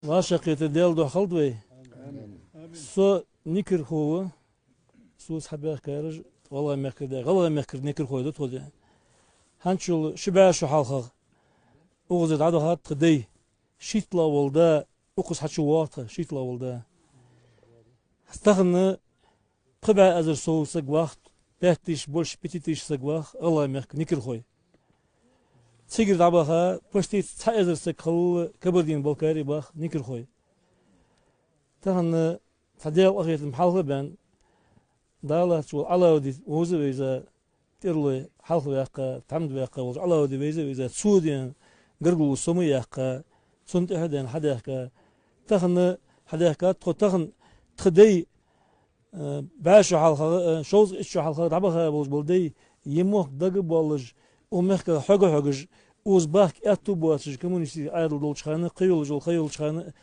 واشقيت ديال دو خلطوي سو نكر هو سو حباك كارج والله ما كرد والله ما كرد نكر هو تقول هنشل شبع شو حالخ وغزت عدو هات تدي شيتلا ولدا وقص حتشو واطه شيتلا ولدا استغنى قبع ازر سو سق وقت بهتيش بولش بتيتيش سق وقت الله ما نكر خوي سيجر دعبها بوشتي تحيزر سكخل كبردين بالكاري باخ نكر خوي تهن تديل أخيط المحلقة بان دالة شو على ودي وزة ويزا تيرلي حلقة ياقا تعمد ياقا وز على ودي ويزا تسودين قرقل سمي ياقا سنت أحدين حدا ياقا تهن حدا ياقا تهن تخدي باشو حلقة شوز إشو حلقة دعبها بولج بولدي يموه دق بولج ومحكا حقج وز باك اتو بواتش كمونيستي ايرل دول چخانه قيول جول خيول چخانه